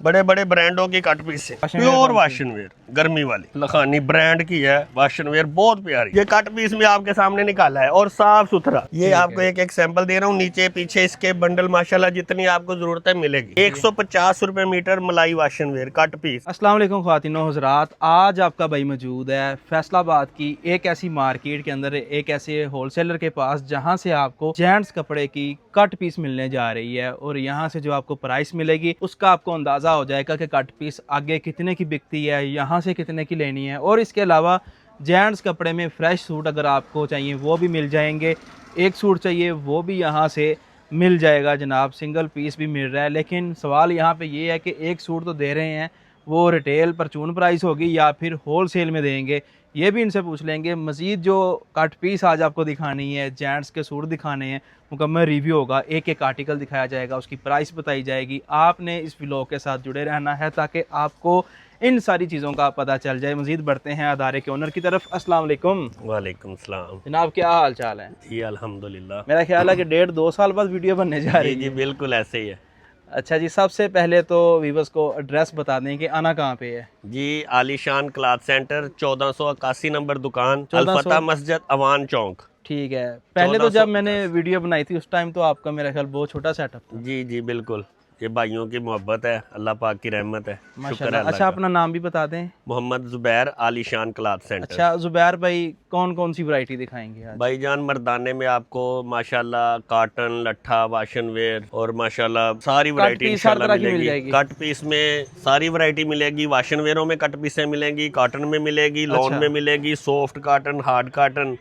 बड़े बड़े ब्रांडों की कट पीस है, प्योर वाशन वेयर, गर्मी वाली लखानी ब्रांड की है वाशन वेयर, बहुत प्यारी। ये कट पीस में आपके सामने निकाला है और साफ सुथरा। ये आपको एक एक सैंपल दे रहा हूँ, नीचे पीछे इसके बंडल माशाल्लाह जितनी आपको जरूरत है मिलेगी। 150 रुपए मीटर मलाई वाशन वेयर कट पीस। अस्सलाम वालेकुम ख्वातीनो हज़रात, आज आपका भाई मौजूद है फैसलाबाद की एक ऐसी मार्केट के अंदर, एक ऐसे होलसेलर के पास जहां से आपको जेंट्स कपड़े की कट पीस मिलने जा रही है। और यहां से जो आपको प्राइस मिलेगी उसका आपको अंदाज़ा हो जाएगा कि कट पीस आगे कितने की बिकती है, यहाँ से कितने की लेनी है। और इसके अलावा जेंट्स कपड़े में फ्रेश सूट अगर आपको चाहिए वो भी मिल जाएंगे, एक सूट चाहिए वो भी यहाँ से मिल जाएगा जनाब, सिंगल पीस भी मिल रहा है। लेकिन सवाल यहाँ पे ये है कि एक सूट तो दे रहे हैं, वो रिटेल परचून प्राइस होगी या फिर होल सेल में देंगे, ये भी इनसे पूछ लेंगे। मज़ीद जो कट पीस आज आपको दिखानी है, जेंट्स के सूट दिखाने हैं, मुकम्मल रिव्यू होगा, एक एक आर्टिकल दिखाया जाएगा, उसकी प्राइस बताई जाएगी। आपने इस व्लॉग के साथ जुड़े रहना है ताकि आपको इन सारी चीज़ों का पता चल जाए। मज़ीद बढ़ते हैं अदारे के ओनर की तरफ। अस्सलाम वालेकुम। वालेकुम सलाम जनाब, क्या हाल चाल है? जी अल्हम्दुलिल्लाह। मेरा ख्याल है कि 1.5-2 साल बाद वीडियो बनने जा रही है। जी बिल्कुल ऐसे ही है। अच्छा जी, सबसे पहले तो वीवर्स को एड्रेस बता दें कि आना कहाँ पे है। जी आलीशान क्लॉथ सेंटर, 1481 नंबर दुकान, अल-फतह मस्जिद, अवान चौक। ठीक है। पहले तो जब मैंने वीडियो बनाई थी उस टाइम तो आपका मेरा ख्याल बहुत छोटा सेटअप था। जी जी बिल्कुल, ये भाइयों की मोहब्बत है, अल्लाह पाक की रहमत है, शुक्र है माशाल्लाह। अल्लाह अच्छा, का। अपना नाम भी बता दें। मोहम्मद जुबैर, आलीशान क्लॉथ सेंटर। अच्छा जुबैर भाई, कौन कौन सी वैरायटी दिखाएंगे आज? भाईजान मर्दाने में आपको माशाल्लाह कॉटन, लट्ठा, वाशन वेयर और माशाल्लाह सारी वैरायटी इंशाल्लाह मिलेगी। कट पीस में सारी वैरायटी मिलेगी, वाशन वेयरों में कट पीसें मिलेंगी, कॉटन में मिलेगी, लॉन में मिलेगी, सॉफ्ट कॉटन, हार्ड कॉटन,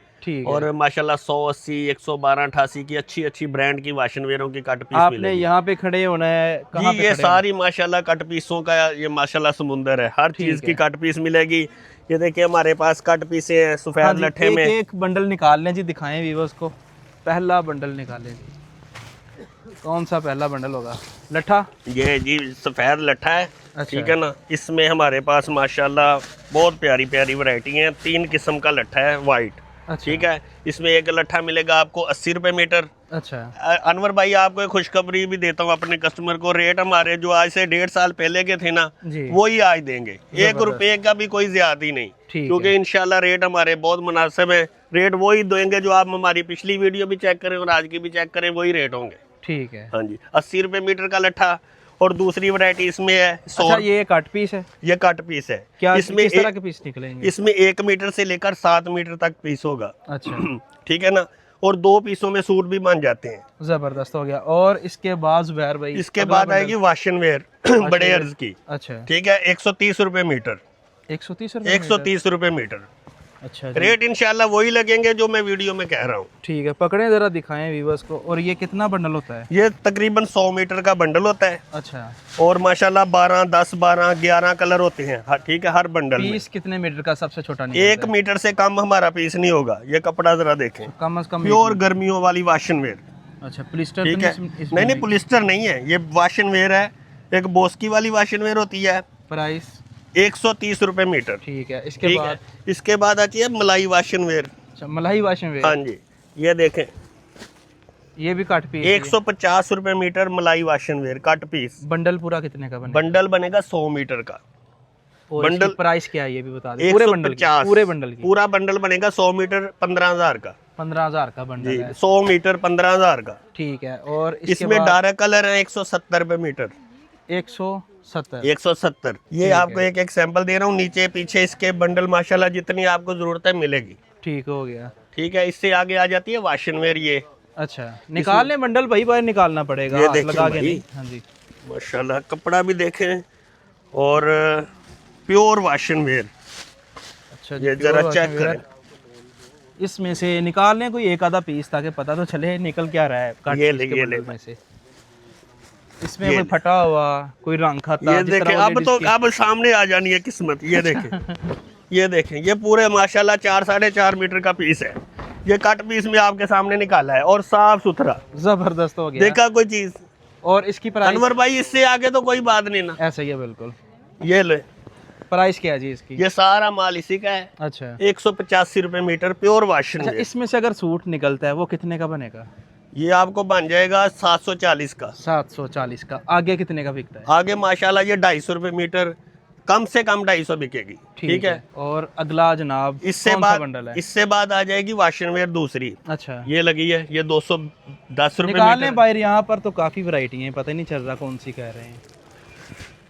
और माशाल्लाह 180, 112, 88 की अच्छी अच्छी ब्रांड की वाशन वेयरों की कट पीस आपने मिलेगी। यहाँ पे खड़े होना है, कहाँ जी पे ये खड़े सारी माशाल्लाह कट पीसों का ये माशाल्लाह समुंदर है, हर चीज की कट पीस मिलेगी। ये देखिए हमारे पास कट पीसे हैं सफेद लट्ठे में। एक बंडल निकाल लें जी, दिखाएं व्यूअर्स को। पहला बंडल निकालें जी, कौन सा पहला बंडल होगा? लट्ठा, ये जी सफेद लट्ठा है। अच्छा। ठीक है ना, इसमें हमारे पास माशाल्लाह बहुत प्यारी प्यारी वैरायटी है। 3 किस्म का लट्ठा है वाइट। अच्छा। ठीक है, इसमें एक लट्ठा मिलेगा आपको 80 रुपए मीटर। अच्छा। अनवर भाई आपको एक खुशखबरी भी देता हूँ अपने कस्टमर को, रेट हमारे जो आज से 1.5 साल पहले के थे ना वही आज देंगे, 1 रुपए का भी कोई ज्यादा नहीं, क्योंकि इंशाल्लाह रेट हमारे बहुत मुनासिब है। रेट वही देंगे जो आप हमारी पिछली वीडियो भी चेक करें और आज की भी चेक करें, वही रेट होंगे। ठीक है। हाँ जी, 80 रुपए मीटर का लट्ठा। और दूसरी वैरायटी इसमें है 100। अच्छा, ये कट पीस है? ये कट पीस है। क्या इसमें किस तरह के पीस निकलेंगे? इसमें 1 मीटर से लेकर 7 मीटर तक पीस होगा। अच्छा। ठीक है ना, और 2 पीसों में सूट भी बन जाते हैं। जबरदस्त हो गया। और इसके बाद जुबैर भाई, इसके बाद आएगी वाशन वेयर बड़े अर्ज की। अच्छा। ठीक है, 130 रुपए मीटर। 130 रुपए मीटर। अच्छा। रेट इंशाल्लाह वही लगेंगे जो मैं वीडियो में कह रहा हूँ। ठीक है, पकड़े जरा, दिखाएं व्यूअर्स को। और ये कितना बंडल होता है? ये तकरीबन 100 मीटर का बंडल होता है। अच्छा। और माशाल्लाह 12, 10, 12, 11 कलर होते हैं। ठीक है, हर बंडल पीस कितने मीटर का सबसे छोटा? 1 मीटर से कम हमारा पीस नहीं होगा। ये कपड़ा जरा देखें, कम से कम प्योर गर्मियों वाली वाशन वेयर। अच्छा, पॉलिस्टर? ठीक है, नहीं पॉलिस्टर नहीं है, ये वाशन वेयर है। एक बोस्की वाली वाशन वेयर होती है। प्राइस 130 रुपए मीटर। ठीक है। इसके बाद आती है मलाई वाशन वेयर। अच्छा, मलाई वाशन वेयर। हाँ जी, ये देखें, ये भी कट पीस 150 रुपए मीटर मलाई वाशन वेयर कट पीस। बंडल पूरा कितने का बनेगा? बंडल बनेगा 100 मीटर का। बंडल प्राइस क्या है ये भी बता दें। पूरे बंडल की पूरा बंडल बनेगा 100 मीटर 15,000 का। 15,000 का बंडल है। 100 मीटर 15,000 का। ठीक है। और इसमें डार्क कलर है 170 रुपए मीटर। 170। ये आपको एक एक सैंपल दे रहा हूँ, नीचे पीछे इसके बंडल माशाल्लाह जितनी आपको जरूरत है मिलेगी। ठीक हो गया। ठीक है, इससे आगे आ जाती है वाशन वेयर। ये अच्छा, निकालने बंडल भाई बाहर निकालना पड़ेगा, ये लगा के नहीं। हाँ जी, माशाल्लाह कपड़ा भी देखें और प्योर वाशन वेयर। अच्छा, ये जरा चेक करें, इसमें से निकालने कोई एक आधा पीस ताकि पता तो चले निकल क्या रहा है। ये ले में से इसमें कोई फटा हुआ, कोई रंग खाता। ये देखें, अब सामने आ जानी है किस्मत। ये देखें ये देखें, ये पूरे माशाल्लाह 4, 4.5 मीटर का पीस है। ये कट पीस में आपके सामने निकाला है और साफ सुथरा, जबरदस्त हो गया। देखा कोई चीज? और इसकी प्राइस? अनवर भाई इससे आगे तो कोई बात नहीं ना। ऐसा ही है बिल्कुल। ये ले, प्राइस क्या है जी इसकी? ये सारा माल इसी का है। अच्छा। 185 रुपए मीटर प्योर वाशन। अच्छा, इसमें से अगर सूट निकलता है वो कितने का बनेगा? ये आपको बन जाएगा 740 का। 740 का। आगे कितने का बिकता है? आगे माशाल्लाह ये 250 रुपए मीटर, कम से कम 250 बिकेगी। ठीक है। और अगला जनाब इससे कौन सा बाद बंडल है? इससे बाद आ जाएगी वाशनवेयर दूसरी। अच्छा, ये लगी है, ये 210 रुपए निकाल लें मीटर। बाहर। यहाँ पर तो काफ़ी वैरायटी है, पता ही नहीं चल रहा कौन सी कह रहे हैं।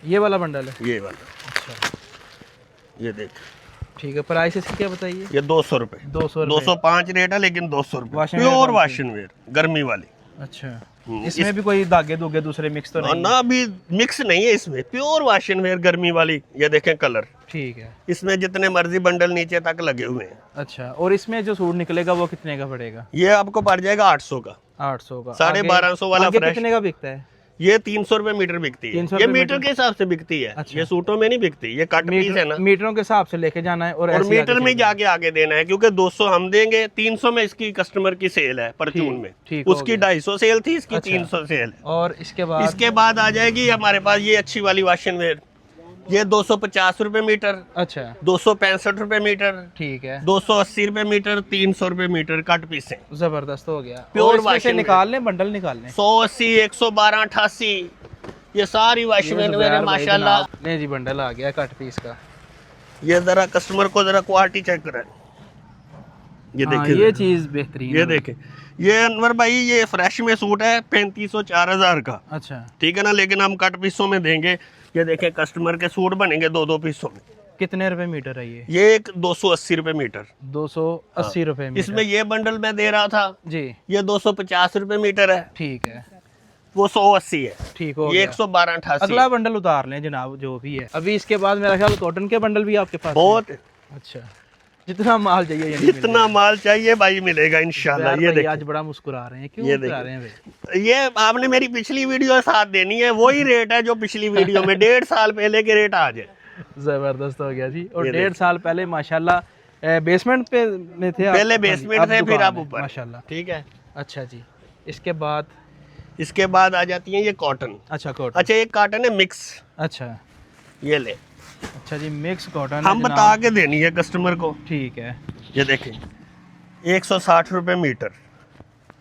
ये वाला बंडल है? ये वाला। अच्छा, ये देख, ठीक है। प्राइस इसकी क्या बताइए? ये 200 रुपए। 205 रेट है, लेकिन 200 रुपए वाशनवेयर प्योर कौन सी? वाशनवेयर गर्मी वाली। अच्छा, इसमें भी कोई धागे धुगे दूसरे मिक्स तो नहीं? ना, अभी मिक्स नहीं है इसमें, प्योर वाशनवेयर गर्मी वाली। ये देखें कलर, ठीक है। इसमें जितने मर्जी बंडल नीचे तक लगे हुए हैं। अच्छा, और इसमें जो सूट निकलेगा वो कितने का पड़ेगा? ये आपको पड़ जाएगा 800 का। 800 का। 1250 वाला आगे फ्रेश कितने का बिकता है? ये 300 रुपए मीटर बिकती है। 300 ये रुपए मीटर के हिसाब से बिकती है। अच्छा। ये सूटों में नहीं बिकती, ये कट पीस है ना। मीटरों के हिसाब से लेके जाना है और और ऐसे मीटर आगे में चलना जाके आगे देना है, क्योंकि 200 हम देंगे, 300 में इसकी कस्टमर की सेल है परचून में। ठीक हो उसकी गया। 250 सेल थी, इसकी अच्छा। 300 सेल है। है। और इसके बाद आ जाएगी हमारे पास ये अच्छी वाली वाशनवेयर। ये 250 रुपए मीटर, अच्छा, 265 रुपए मीटर, ठीक है। 280 रुपए मीटर, 300 रुपए मीटर कट पीस है। जबरदस्त हो गया। प्योर और इसमें से वाशिंग निकाल लें, बंडल निकाल लें। 180, 112, 88, ये सारी वाशनवेयर है माशाल्लाह। नहीं जी, बंडल आ गया कट पीस का। ये जरा कस्टमर को जरा क्वालिटी चेक करें। ये हाँ, देखिए, ये चीज बेहतरीन ये है। देखें, ये अनवर भाई ये फ्रेश में सूट है 3500 4000 का। अच्छा, ठीक है ना, लेकिन हम कट पीसों में देंगे। ये देखें कस्टमर के सूट बनेंगे 2-2 पीसों में। कितने रुपए मीटर है ये? ये एक 280 रुपए मीटर। 280 रुपए मीटर। इसमें ये बंडल मैं दे रहा था, जी, ये 250 रुपए मीटर है, ठीक है। वो 180 है। ठीक हो ये गया। 112, 88। अगला बंडल उतार लें जनाब, जो भी है। अभी इसके बाद मेरा ख्याल कॉटन के बंडल भी आपके पास बहुत, हैं। अच्छा, जितना माल चाहिए यानी जितना माल चाहिए भाई मिलेगा इंशाल्लाह। ये देखिए, आज बड़ा मुस्कुरा रहे हैं, क्यों ये मुस्कुरा रहे हैं भाई? ये आपने मेरी पिछली वीडियो साथ देनी है, वही रेट है जो पिछली वीडियो में 1.5 साल पहले के रेट आज है। जबरदस्त हो गया जी। और ये 1.5 साल पहले माशाल्लाह बेसमेंट पे में थे आप? पहले हाँ जी, बेसमेंट अब थे, फिर दुकान आप है, ऊपर। माशाल्लाह। ठीक है। अच्छा जी, इसके बाद आ जाती है ये कॉटन। अच्छा, कॉटन। अच्छा, एक कॉटन है मिक्स। अच्छा, ये ले, अच्छा जी, मिक्स कॉटन हम बता के देनी है कस्टमर को। ठीक है। ये देखें 160 रुपए मीटर।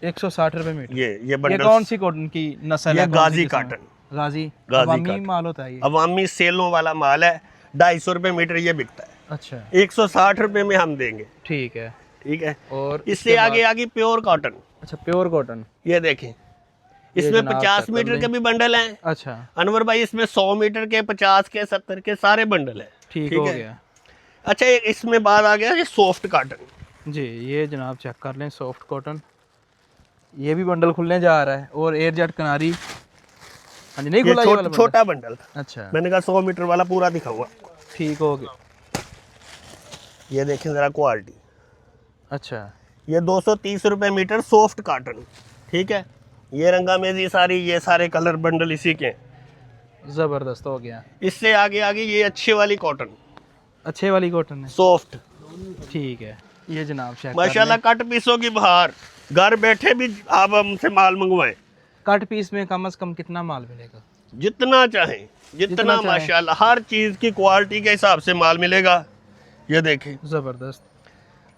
160 रुपए मीटर। ये बंडल कौन सी कॉटन की नस्ल ये है? गाजी कॉटन। गाजी गाजी अवामी माल होता है ये? अवामी सेलों वाला माल है। 250 रुपए मीटर ये बिकता है। अच्छा, 160 रुपए में हम देंगे। ठीक है। ठीक है। और इससे आगे आगे प्योर कॉटन। अच्छा, प्योर कॉटन। ये देखें, इसमें 50 मीटर के भी बंडल हैं। अच्छा, अनवर भाई इसमें 100 मीटर के, 50 के, 70 के सारे बंडल है। ठीक हो गया। अच्छा, इसमें बाद आ गया ये सॉफ्ट कॉटन। जी, ये जनाब चेक कर लें, सॉफ्ट कॉटन। ये भी बंडल खुलने जा रहा है। और एयर जेट किनारी, हाँ जी, नहीं खुला ये वाला छोटा बंडल था। अच्छा, मैंने कहा 100 मीटर वाला पूरा दिखाऊंगा। ठीक हो गया। ये देखें जरा क्वालिटी। अच्छा, ये 230 रुपए मीटर सॉफ्ट कॉटन। ठीक है। ये रंगामेजी सारी, ये सारे कलर बंडल इसी के। जबरदस्त हो गया। इससे आगे आगे ये अच्छी वाली कॉटन, अच्छे वाली कॉटन है। सॉफ्ट। ठीक है। ये जनाब चेक माशाल्लाह कट पीसों की बहार, घर बैठे भी आप हमसे माल मंगवाएं। कट पीस में कम से कम कितना माल मिलेगा? जितना चाहें, जितना चाहें। माशाल्लाह हर चीज की क्वालिटी के हिसाब से माल मिलेगा। ये देखें, जबरदस्त।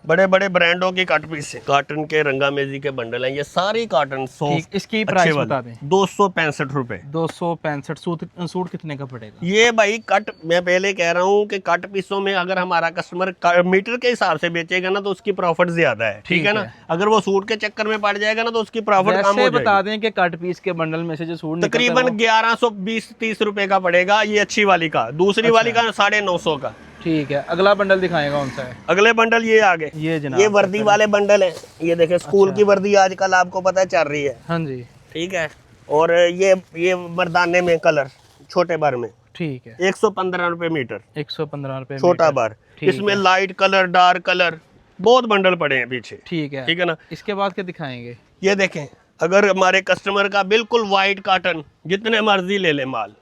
बड़े बड़े ब्रांडों की कट पीस है। कॉटन के रंगामेजी के बंडल हैं ये सारी कॉटन ठीक, सॉफ्ट। इसकी प्राइस बता दें। 265 रुपए। 265। सूट कितने का पड़ेगा? ये भाई कट, मैं पहले कह रहा हूँ कि कट पीसों में अगर हमारा कस्टमर मीटर के हिसाब से बेचेगा ना तो उसकी प्रॉफिट ज्यादा है। ठीक है ना। अगर वो सूट के चक्कर में पड़ जाएगा ना तो उसकी प्रॉफिट कम हो जाएगी। बता दें कि कट पीस के बंडल में से जो सूट तकरीबन 1120-30 रुपए का पड़ेगा ये अच्छी वाली का। दूसरी वाली का 950 का। ठीक है। अगला बंडल दिखाएगा कौन सा है? अगले बंडल ये आ गए, ये जनाब, ये वर्दी वाले बंडल है। ये देखे स्कूल की वर्दी आजकल आपको पता है चल रही है। हाँ जी, ठीक है। और ये मर्दाने में कलर छोटे बार में, ठीक है, 115 रुपए मीटर। 115 रुपए छोटा बार। इसमें लाइट कलर, डार्क कलर, बहुत बंडल पड़े हैं पीछे। ठीक है। ठीक है ना। इसके बाद क्या दिखाएंगे? ये देखें, अगर हमारे कस्टमर का बिल्कुल व्हाइट कॉटन, जितने मर्जी ले ले माल।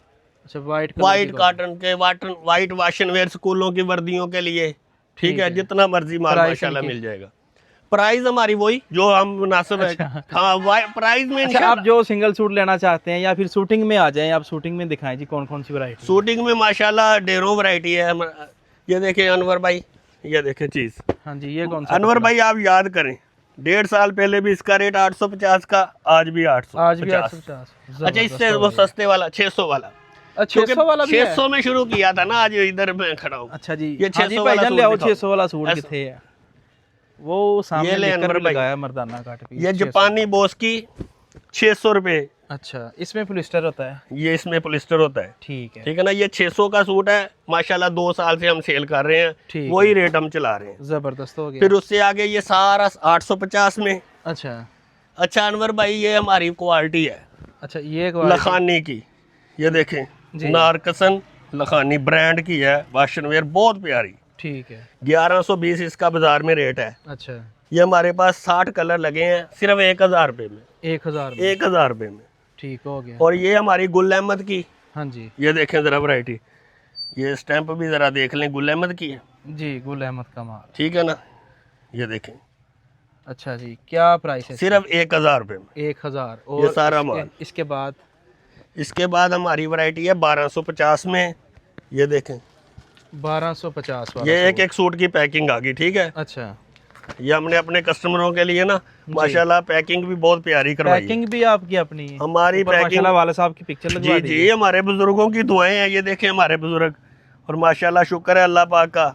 अच्छा, व्हाइट कॉटन के व्हाइट वाशनवेयर स्कूलों की वर्दियों के लिए। ठीक है। जितना मर्जी माल माशाल्लाह मिल जाएगा। प्राइस हमारी वही जो हम मुनासिब है। हाँ, प्राइस में अच्छा, आप जो सिंगल सूट लेना चाहते हैं या फिर शूटिंग में आ जाएं, आप शूटिंग में दिखाएं जी कौन कौन सी वैरायटी? शूटिंग में माशाल्लाह ढेरों वैरायटी है। ये देखें अनवर भाई, ये देखें चीज। हाँ जी, ये कौन सा? अनवर भाई आप याद करें, 1.5 साल पहले भी इसका रेट 850 का, आज भी 850। आज भी 850। अच्छा, इससे वो सस्ते वाला 600 वाला, 600 वाला भी है? 600 में शुरू किया था ना, आज इधर मैं खड़ा हूँ। अच्छा जी, ये 600 वाला भाईजान ले आओ, सूट 600 वाला सूट किथे है? वो सामने लेकर भी लगाया मर्दाना काट पीस। ये जापानी बॉस की 600 रुपए। अच्छा, इसमें पॉलिस्टर होता है? ये इसमें पॉलिस्टर होता है। ठीक है, ठीक है ना। ये 600 का सूट है माशाल्लाह, 2 साल से हम सेल कर रहे हैं, वही रेट हम चला रहे हैं। जबरदस्त हो गया। फिर उससे आगे ये सारा 850 में। अच्छा अच्छा अनवर भाई, ये हमारी क्वालिटी है। अच्छा, ये लखानी की, ये देखें, नारकसन लखानी ब्रांड की है, वाशन वेयर बहुत प्यारी। ठीक है, 1120 इसका बाजार में रेट है। अच्छा, ये हमारे पास 60 कलर लगे हैं सिर्फ 1000 रुपए में। 1000 रुपए में। ठीक हो गया। और ये हमारी गुल अहमद की, हाँ जी, ये देखें जरा वैरायटी, ये स्टैंप भी जरा देख लें, गुल अहमद की है जी, गुल अहमद का माल। ठीक है ना, ये देखें। अच्छा जी, क्या प्राइस है? सिर्फ 1000 रुपए में 1000। और ये सारा माल। इसके बाद हमारी वैरायटी है 1250 में, ये देखें 1250 वाला। ये एक सूट की पैकिंग आ गई। ठीक है, अच्छा, ये हमने अपने कस्टमरों के लिए ना माशाल्लाह पैकिंग भी बहुत प्यारी करवाई है। पैकिंग भी आपकी अपनी है? हमारी पैकिंग माशाल्लाह वाले साहब की पिक्चर लगवा दी। जी, हमारे बुजुर्गों की दुआएं हैं, ये देखें हमारे बुजुर्ग, और माशाल्लाह शुक्र है अल्लाह पाक का,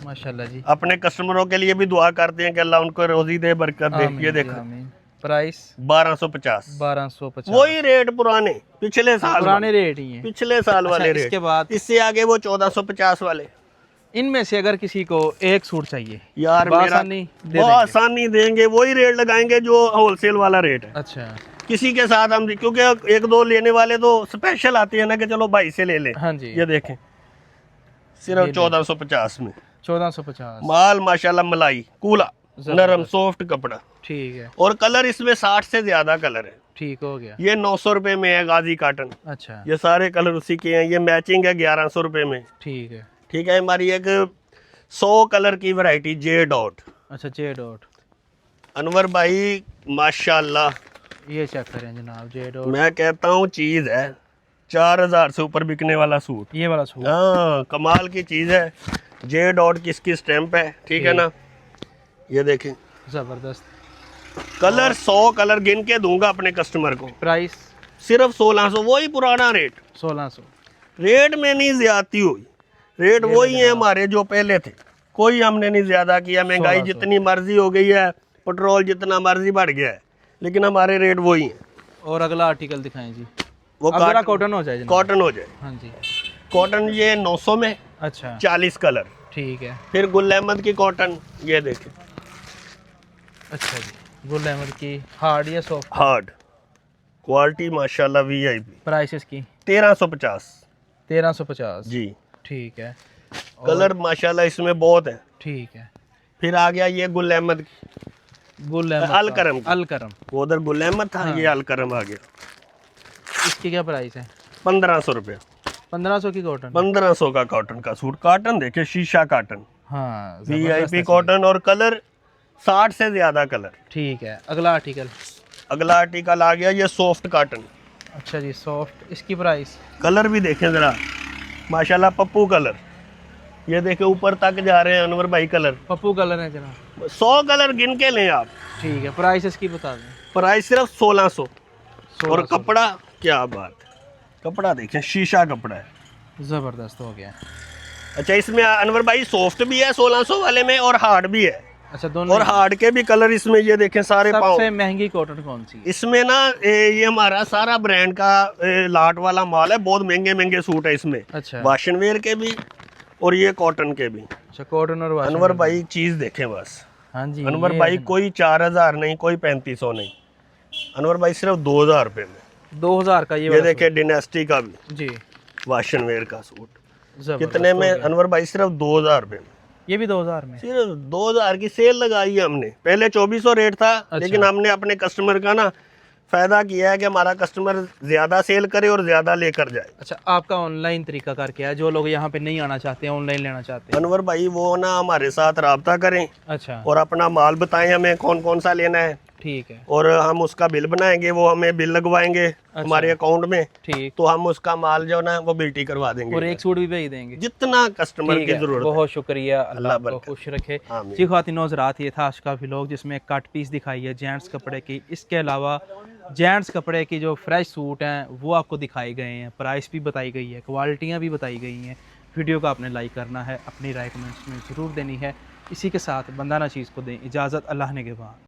माशाल्लाह जी। अपने कस्टमरों के लिए भी दुआ करते हैं कि अल्लाह उनको रोजी दे, बरकत दे। ये देखो प्राइस 1250। 1250 वही रेट पुराने पिछले साल, पुराने रेट ही है, पिछले साल वाले रेट। इसके बाद इससे आगे वो 1450 वाले। इनमें से अगर किसी को एक सूट चाहिए यार, वो आसानी देंगे, वही रेट लगाएंगे जो होलसेल वाला रेट है। अच्छा, किसी के साथ हम, क्योंकि 1-2 लेने वाले तो स्पेशल आते हैं ना कि चलो भाई से ले लें। हाँ जी, ये देखें सिर्फ 1450 में 1450 माल, माशाल्लाह मलाई कूला नरम सॉफ्ट कपड़ा। ठीक है, और कलर इसमें 60 से ज्यादा कलर है। ठीक हो गया। ये 900 रुपए में है गाजी काटन। अच्छा, ये सारे कलर उसी के हैं। ये मैचिंग है 1100 रुपए में। ठीक है, ठीक है। हमारी एक 100 कलर की वैरायटी जे डॉट। अच्छा, जे डॉट। अनवर भाई माशाल्लाह, ये चेक करें जनाब, जे डॉट। मैं कहता हूँ चीज है 4000 से ऊपर बिकने वाला सूट। ये वाला सूट, हाँ, कमाल की चीज है। जे डॉट की इसकी स्टैंप है। ठीक है ना, ये देखें जबरदस्त कलर, 100 कलर गिन के दूंगा अपने कस्टमर को। प्राइस सिर्फ 1600, वही पुराना रेट। 1600 रेट में नहीं ज्यादती हुई, रेट वही है हमारे जो पहले थे, कोई हमने नहीं ज्यादा किया। महंगाई जितनी मर्जी हो गई है, पेट्रोल जितना मर्जी बढ़ गया है, लेकिन हमारे रेट वही हैं। और अगला आर्टिकल दिखाएं जी, वो कॉटन हो जाए। कॉटन हो जाए। हाँ जी, कॉटन ये 900 में। अच्छा, 40 कलर। ठीक है। फिर गुल अहमद की कॉटन, ये देखें। अच्छा जी, गुल अहमद की हार्ड या सॉफ्ट? हार्ड क्वालिटी माशाल्लाह वीआईपी। प्राइस इसकी 1350। 1350 जी, ठीक है। कलर माशाल्लाह इसमें बहुत है। ठीक है। फिर आ गया ये गुल अहमद की, गुल अहमद अलकरम। अलकरम, वो उधर गुल अहमद था। हाँ। ये अलकरम आ गया। इसकी क्या प्राइस है? 1500 रुपये। 1500 की कॉटन? 1500 का कॉटन का सूट। कॉटन देखे, शीशा कॉटन, हाँ, वीआईपी कॉटन, और कलर 60 से ज्यादा कलर। ठीक है। अगला आर्टिकल? अगला आर्टिकल आ गया ये सॉफ्ट कॉटन। अच्छा जी, सॉफ्ट। इसकी प्राइस? कलर भी देखें जरा, माशाल्लाह पप्पू कलर, ये देखे ऊपर तक जा रहे हैं अनवर भाई कलर। पप्पू कलर है जनाब। 100 कलर गिन के लें आप। ठीक है। प्राइस इसकी बता दें। प्राइस सिर्फ 1600। और कपड़ा क्या बात है, कपड़ा देखें, शीशा कपड़ा है, जबरदस्त हो गया। अच्छा, इसमें अनवर भाई सॉफ्ट भी है 1600 वाले में, और हार्ड भी है। अच्छा, दोनों। और हार्ड के भी कलर इसमें, ये देखें सारे पाँव। सबसे महंगी कॉटन कौन सी? इसमें ना ये हमारा सारा ब्रांड का लाट वाला माल है, बहुत महंगे महंगे सूट है इसमें। अच्छा, वाशन वेयर के भी और ये कॉटन के भी। अच्छा, कॉटन और वाशन। अनवर भाई चीज देखें बस। हाँ जी, अनवर भाई कोई 4000 नहीं, कोई 3500 नहीं, अनवर भाई सिर्फ 2000 रुपए में। 2000 का ये देखे डिनेस्टी का भी जी, वाशन वेयर का सूट। कितने में अनवर भाई? सिर्फ 2000 रुपए में। ये भी 2000 में? सिर्फ 2000 की सेल लगाई है हमने। पहले 2400 रेट था। अच्छा। लेकिन हमने अपने कस्टमर का ना फायदा किया है कि हमारा कस्टमर ज्यादा सेल करे और ज्यादा लेकर जाए। अच्छा, आपका ऑनलाइन तरीका कार क्या है? जो लोग यहाँ पे नहीं आना चाहते हैं, ऑनलाइन लेना चाहते हैं, अनवर भाई वो ना हमारे साथ राब्ता करें। अच्छा, और अपना माल बताएं हमें कौन कौन सा लेना है। ठीक है। और हम उसका बिल बनाएंगे, वो हमें बिल लगवाएंगे हमारे अकाउंट में, ठीक। तो हम उसका माल जो ना वो बिल्टी करवा देंगे और एक सूट भी भेज देंगे जितना कस्टमर ठीक की है। जरूरत है। बहुत शुक्रिया, अल्लाह आपको बरकत। खुश रखे। आमीन। जी ख़वातीन हज़रात, ये था आज का व्लॉग जिसमें कट पीस दिखाई है जेंट्स कपड़े की। इसके अलावा जेंट्स कपड़े की जो फ्रेश सूट हैं वो आपको दिखाए गए हैं, प्राइस भी बताई गई है, क्वालिटियाँ भी बताई गई हैं। वीडियो को आपने लाइक करना है, अपनी राय कमेंट्स में ज़रूर देनी है। इसी के साथ बंदा ना चीज़ को दें इजाज़त, अल्लाह ने के बाद।